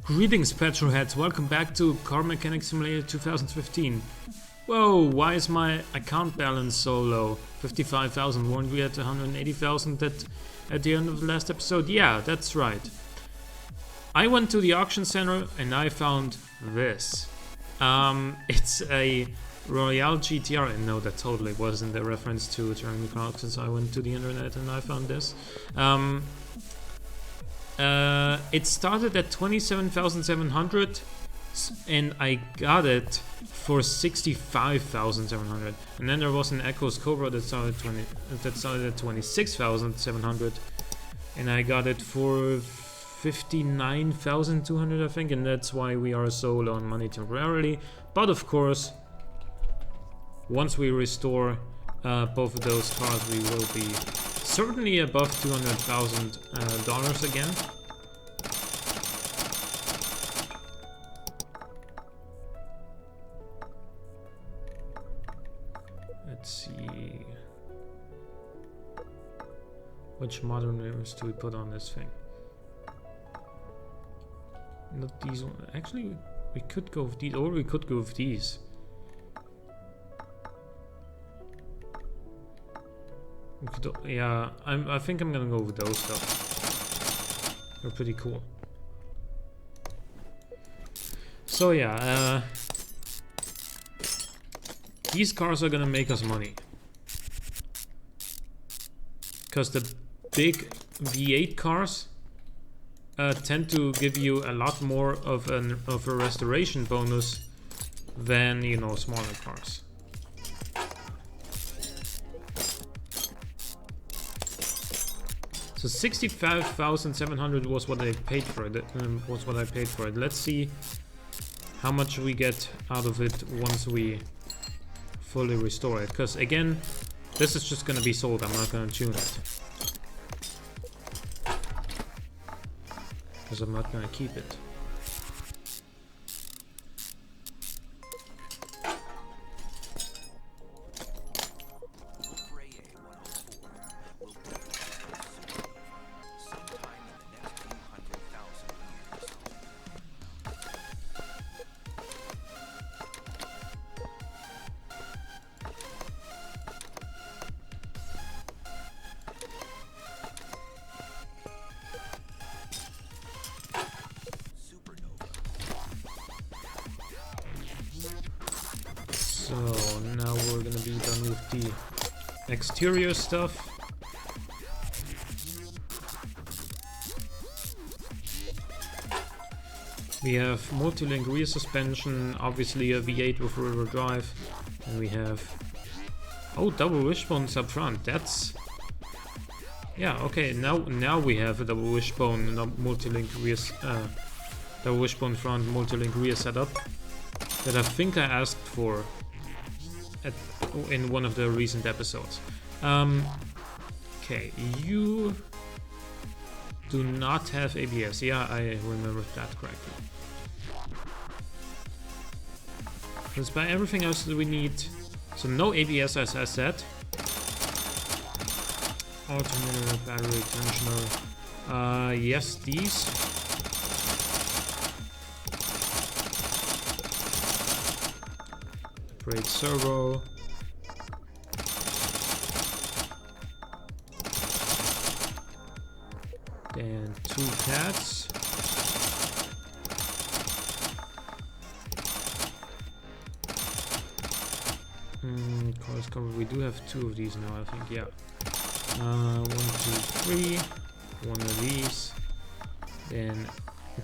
Greetings petrolheads, welcome back to Car Mechanic Simulator 2015. Whoa, why is my account balance so low? 55,000, weren't we at 180,000 at the end of the last episode? Yeah, that's right. I went to the auction center and I found this. It's a Royale GTR, and no, that totally wasn't a reference to Turning the Auctions. I went to the internet and I found this. It started at 27,700 and I got it for 65,700. And then there was an Echo's Cobra that started at 26,700 and I got it for 59,200, I think, and that's why we are so low on money temporarily. But of course, once we restore both of those cars, we will be certainly above $200,000 again. Let's see. Which modern mirrors do we put on this thing? Not these ones. Actually, we could go with these, or we could go with these. Yeah, I think I'm gonna go with those though. They're pretty cool. So yeah, these cars are gonna make us money. Because the big V8 cars tend to give you a lot more of a restoration bonus than, you know, smaller cars. So 65,700 was what I paid for it. Let's see how much we get out of it once we fully restore it. Because again, this is just gonna be sold. I'm not gonna tune it. Because I'm not gonna keep it. So now we're gonna be done with the exterior stuff. We have multi-link rear suspension, obviously a V8 with rear drive, and we have double wishbones up front. That's okay. Now we have a double wishbone, multi-link rear, double wishbone front, multi-link rear setup that I think I asked for in one of the recent episodes. Okay, you do not have ABS. Yeah, I remember that correctly. Let's buy everything else that we need. So no ABS, as I said. Alternator, battery, tensioner. Yes, these. Brake servo. Then 2 cats. Cars covered. We do have 2 of these now, I think. Yeah. 1, 2, 3. 1 of these. Then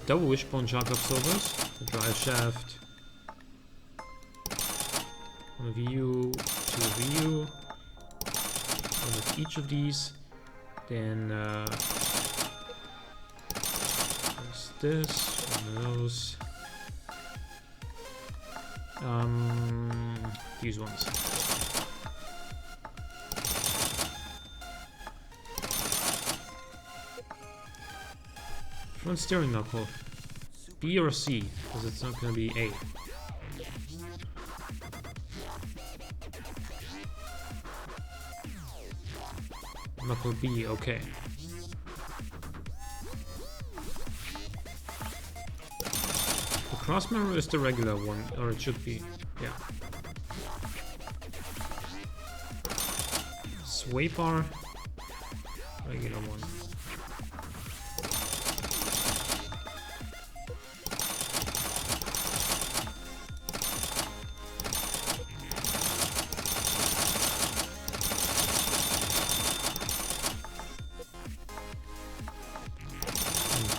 double wishbone shock absorbers. The drive shaft. 1 of you, 2 of you, 1 of each of these. Then there's this, 1 of those. These ones. Front steering knuckle, B or C, because it's not gonna be A. Knuckle B, okay. cross mirror is the regular one, or it should be, yeah. Sway bar, regular one.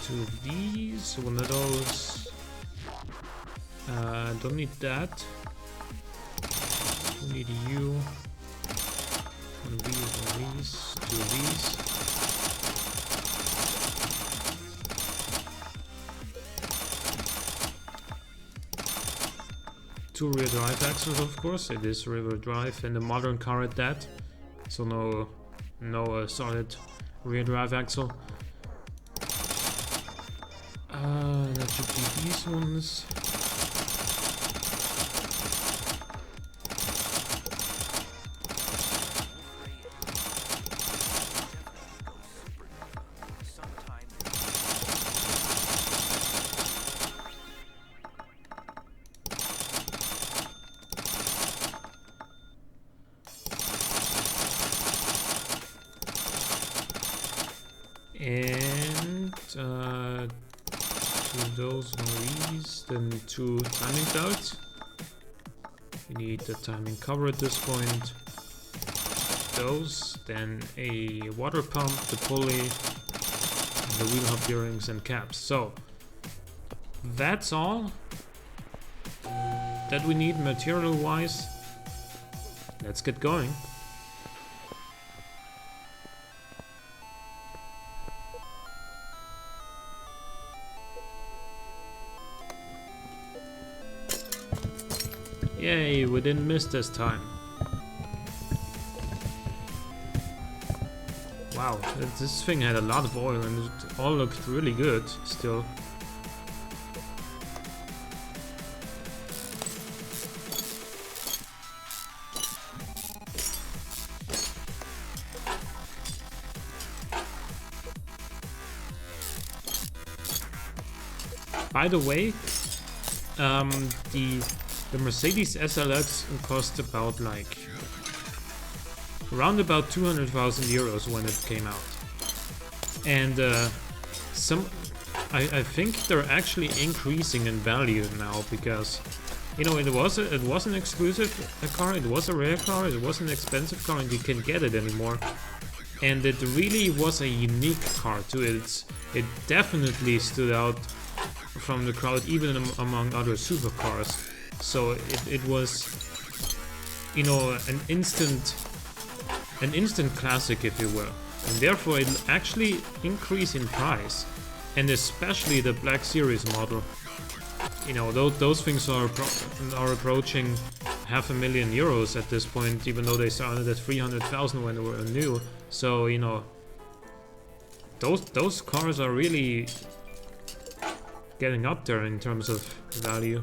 Two of these, one of those. Don't need that. Don't need you. One of these, two of these. Two rear drive axles, of course. It is rear drive and a modern car at that. So no solid rear drive axle. That should be these ones. And those, one of these, then two timing belts. We need the timing cover at this point. Those, then a water pump, the pulley, the wheel hub bearings and caps. So that's all that we need material wise. Let's get going. Yay, we didn't miss this time. Wow, this thing had a lot of oil and it all looked really good still. By the way, the Mercedes SLX cost about like around about 200,000 euros when it came out, and I think they're actually increasing in value now because, you know, it was an exclusive car, it was a rare car, it was an expensive car, and you can't get it anymore. And it really was a unique car too. It definitely stood out from the crowd, even among other supercars. So it was, you know, an instant classic, if you will, and therefore it actually increased in price, and especially the Black Series model. You know, those things are approaching €500,000 at this point, even though they started at 300,000 when they were new. So, you know, those cars are really getting up there in terms of value.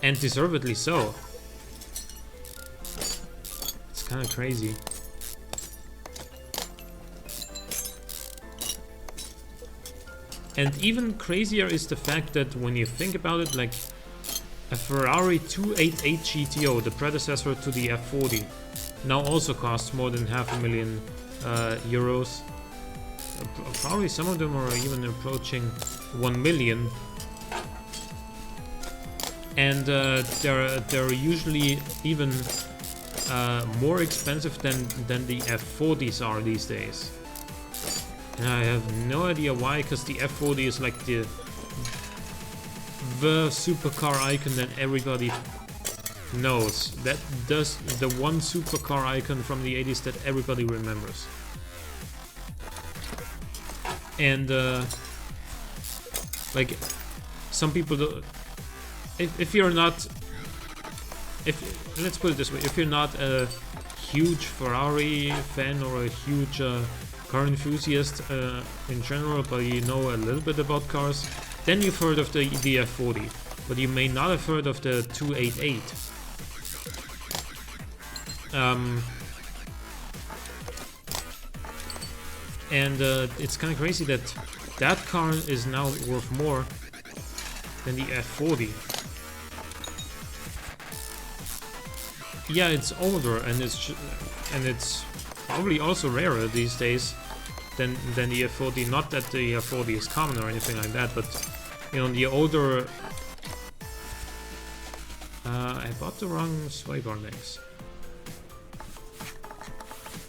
And deservedly so. It's kind of crazy. And even crazier is the fact that when you think about it, like a Ferrari 288 GTO, the predecessor to the F40, now also costs more than €500,000. Probably some of them are even approaching 1 million. And they're usually even more expensive than the F40s are these days. And I have no idea why, because the F40 is like the supercar icon that everybody knows. That does the one supercar icon from the 80s that everybody remembers. And like some people do. If you're not, let's put it this way, if you're not a huge Ferrari fan or a huge car enthusiast in general, but you know a little bit about cars, then you've heard of the F40, but you may not have heard of the 288. And it's kind of crazy that that car is now worth more than the F40. Yeah, it's older and it's probably also rarer these days than the F40. Not that the F40 is common or anything like that, but you know, the older. I bought the wrong sway bar mix.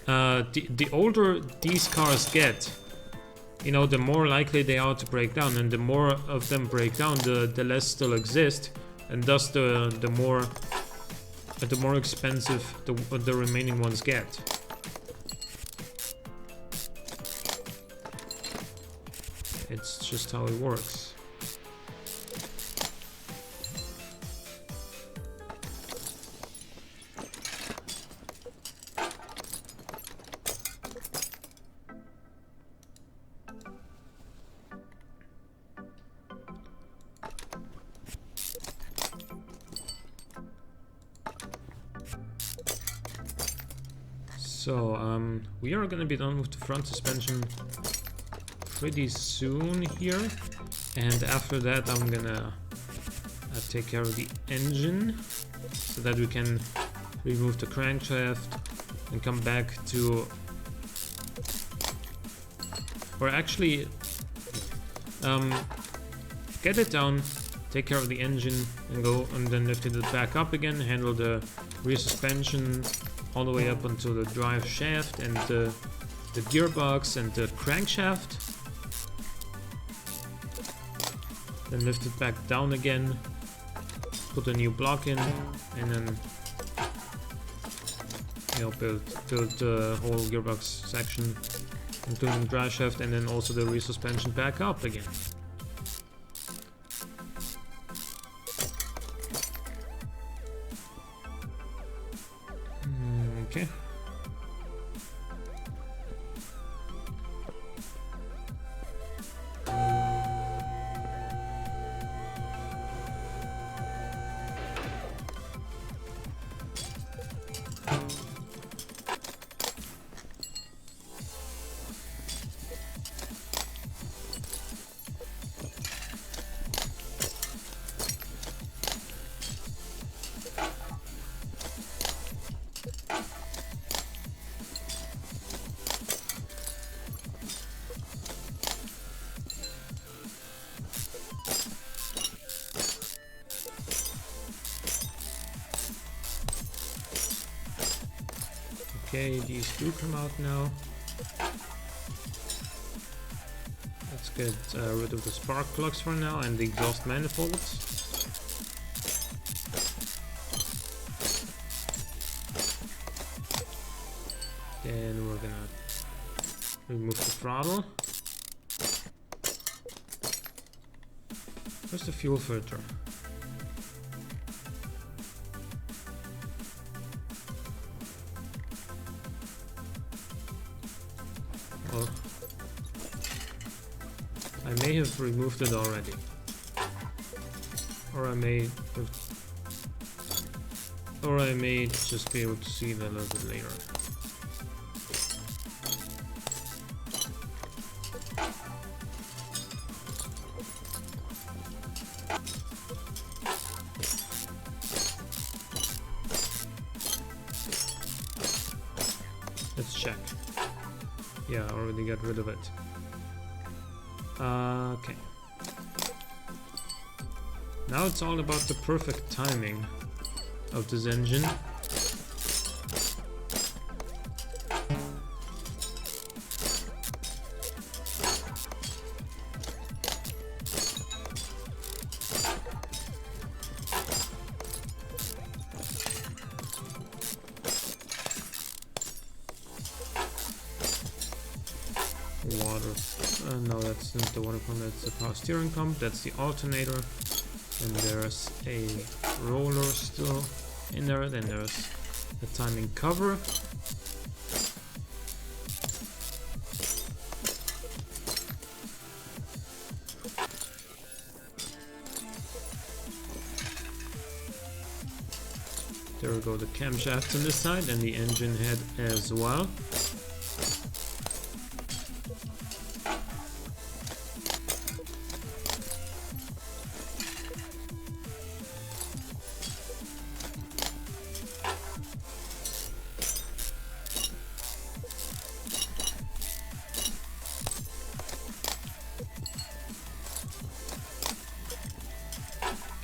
The older these cars get, you know, the more likely they are to break down, and the more of them break down, the less still exist, and thus the more expensive the remaining ones get. It's just how it works. So, we are gonna be done with the front suspension pretty soon here, and after that I'm gonna take care of the engine so that we can remove the crankshaft and come back to, or actually get it down, take care of the engine, and go and then lift it back up again, handle the rear suspension all the way up onto the drive shaft and the gearbox and the crankshaft. Then lift it back down again, put a new block in, and then, you know, build the whole gearbox section, including the drive shaft, and then also the rear suspension back up again. Okay. Okay, these do come out now. Let's get rid of the spark plugs for now and the exhaust manifolds. Then we're gonna remove the throttle. Where's the fuel filter? Well, I may have removed it already, or I may just be able to see it a little bit later. Let's check. Yeah, I already got rid of it. Okay. Now it's all about the perfect timing of this engine. Water. No, that's not the water pump, that's the power steering pump, that's the alternator. And there's a roller still in there, then there's the timing cover. There we go, the camshafts on this side and the engine head as well.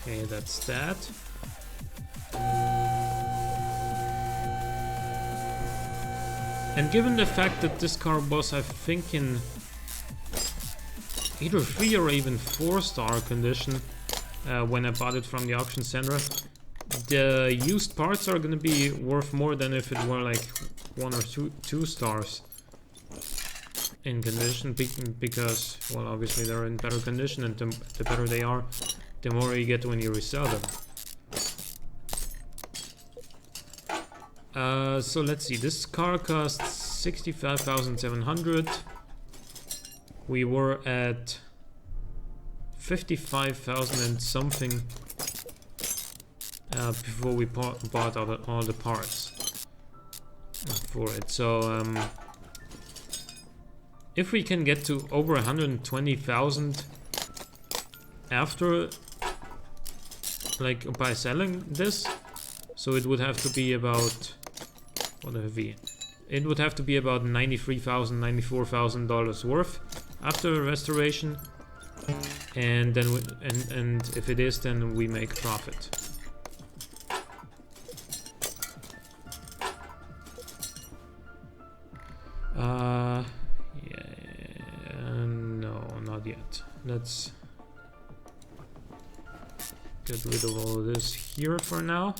Okay, that's that. And given the fact that this car was, I think, in either 3 or even 4-star condition when I bought it from the auction center, the used parts are gonna be worth more than if it were like 1 or 2 stars in condition, because, well, obviously they're in better condition, and the better they are, the more you get when you resell them. So let's see, this car costs 65,700. We were at 55,000 and something before we bought all the parts for it. So if we can get to over 120,000 after, like, by selling this, so it would have to be about, what have we? It would have to be about $93,000, $94,000 worth after restoration, and then and if it is, then we make profit. Yeah, no, not yet. Let's get rid of all of this here for now.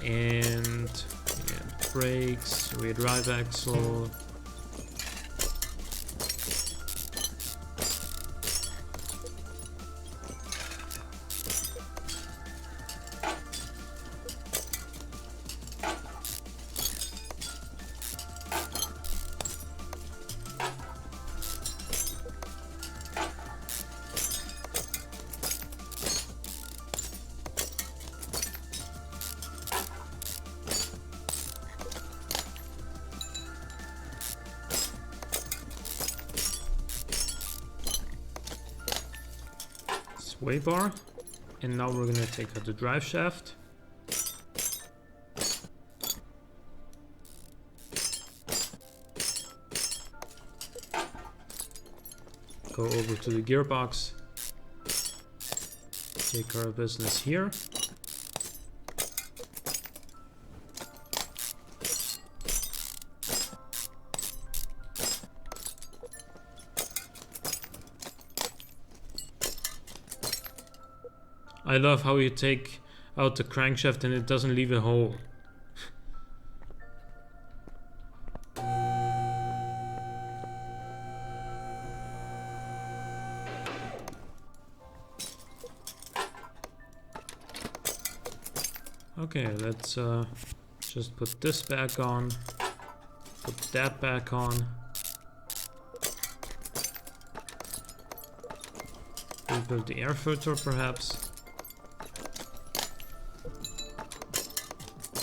And yeah, brakes, rear drive axle. Sway bar, and now we're gonna take out the drive shaft. Go over to the gearbox, take our business here. I love how you take out the crankshaft and it doesn't leave a hole. Okay, let's just put this back on, put that back on. Rebuild the air filter perhaps.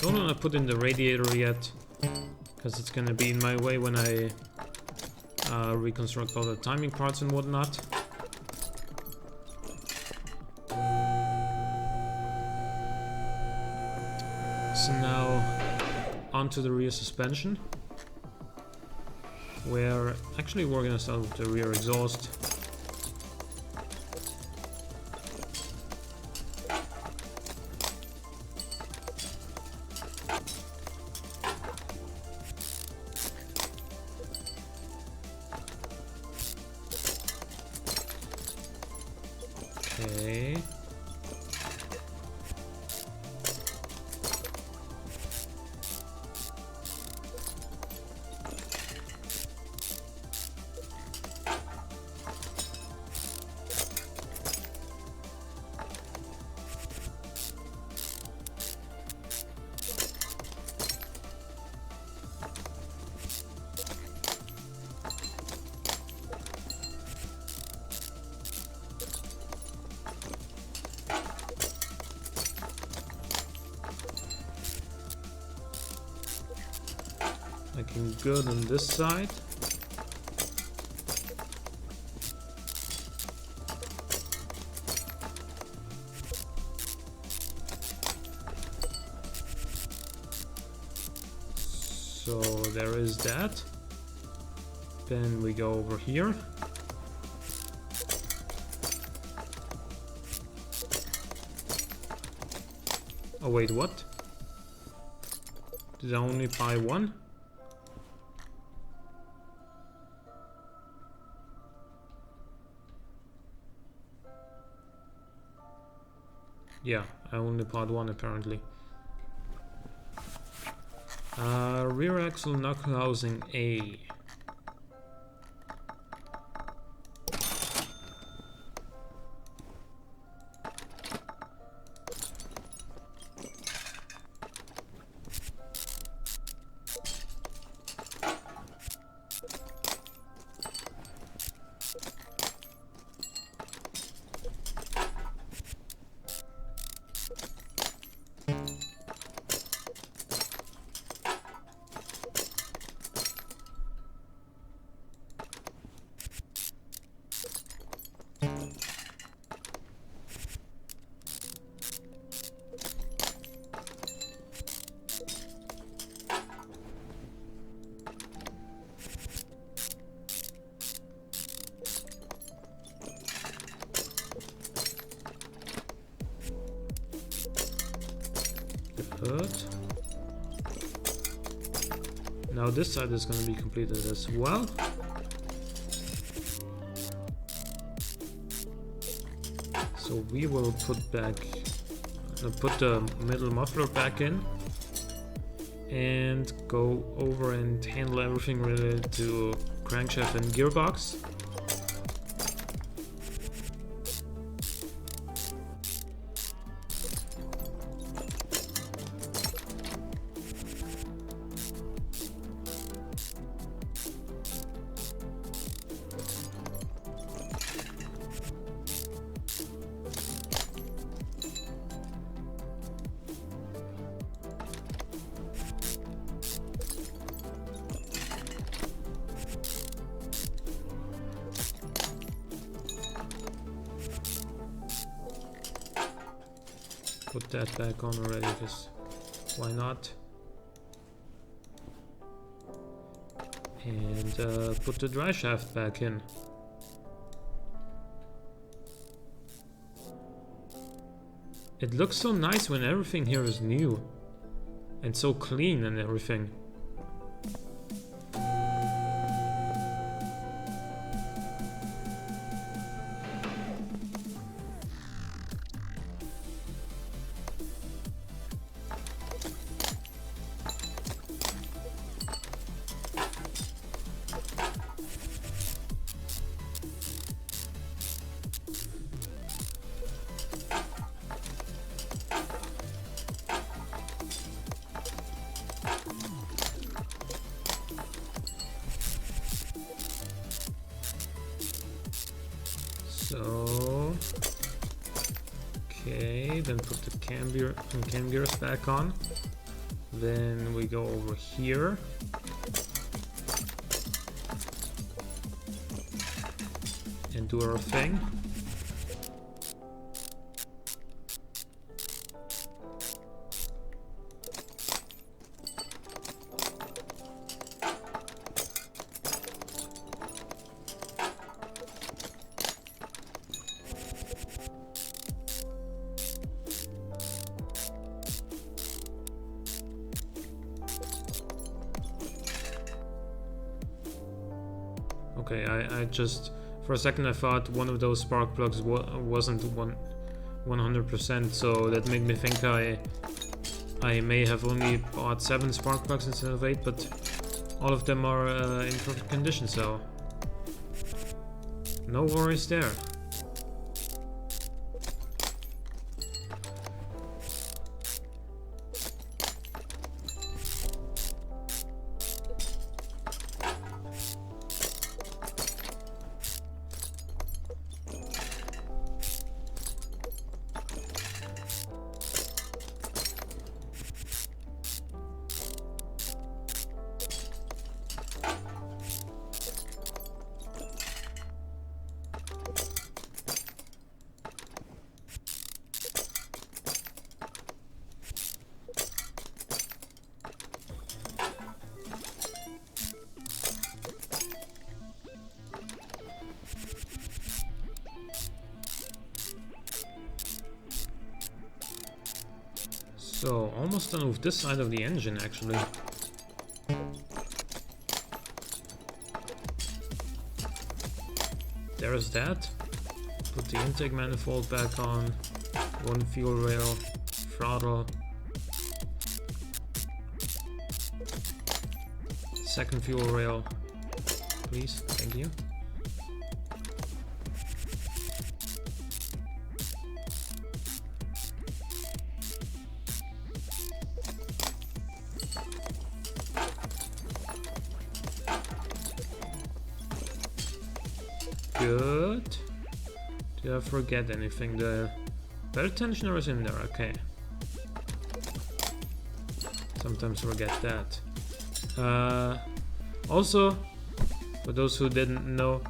Don't want to put in the radiator yet, because it's gonna be in my way when I reconstruct all the timing parts and whatnot. So now onto the rear suspension, where actually we're gonna start with the rear exhaust. Okay. Looking good on this side. So there is that. Then we go over here. Oh wait, what? Did I only buy one? Yeah, I only bought one apparently. Rear axle knuckle housing A. Good. Now this side is going to be completed as well. So we will put the middle muffler back in and go over and handle everything related to crankshaft and gearbox. Put that back on already, because why not? And put the dry shaft back in. It looks so nice when everything here is new and so clean and everything. So, okay, then put the cam gears back on. Then we go over here. And do our thing. Okay, I just, for a second I thought one of those spark plugs wasn't 100%, so that made me think I may have only bought 7 spark plugs instead of 8, but all of them are in perfect condition, so no worries there. So, almost done with this side of the engine actually. There's that. Put the intake manifold back on. One fuel rail. Throttle. Second fuel rail. Please, thank you. Good. Did I forget anything? The belt tensioner is in there, okay. Sometimes forget that. Also, for those who didn't know,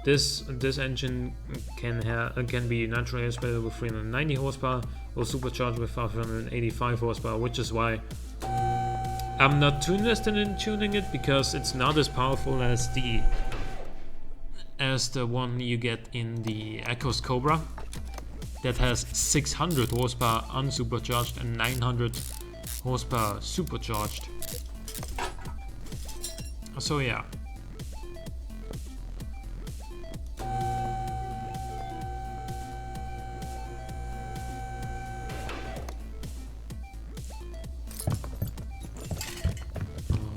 this engine can be naturally aspirated with 390 horsepower or supercharged with 585 horsepower, which is why I'm not too interested in tuning it, because it's not as powerful as the one you get in the Ecos Cobra that has 600 horsepower unsupercharged and 900 horsepower supercharged. So yeah.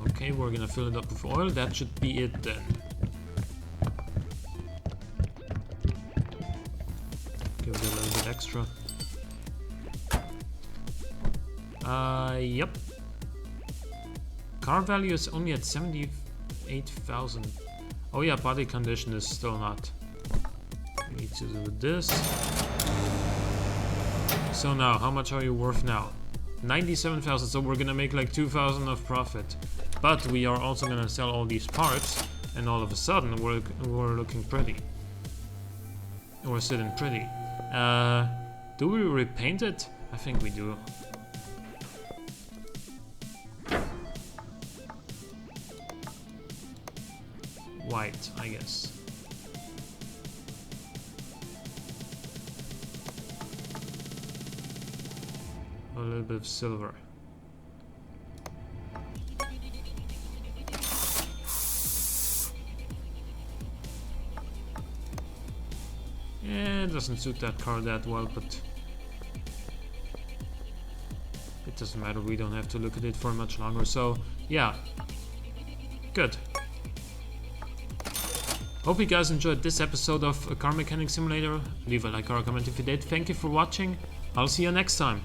Okay, we're gonna fill it up with oil. That should be it then. Give it a little bit extra. Yep. Car value is only at 78,000. Oh yeah, body condition is still not. We need to do this. So now, how much are you worth now? 97,000, so we're gonna make like 2,000 of profit. But we are also gonna sell all these parts, and all of a sudden we're looking pretty. We're sitting pretty. Do we repaint it? I think we do. White, I guess. A little bit of silver. Yeah, it doesn't suit that car that well, but it doesn't matter, we don't have to look at it for much longer, so yeah, good. Hope you guys enjoyed this episode of Car Mechanic Simulator. Leave a like or a comment if you did. Thank you for watching. I'll see you next time.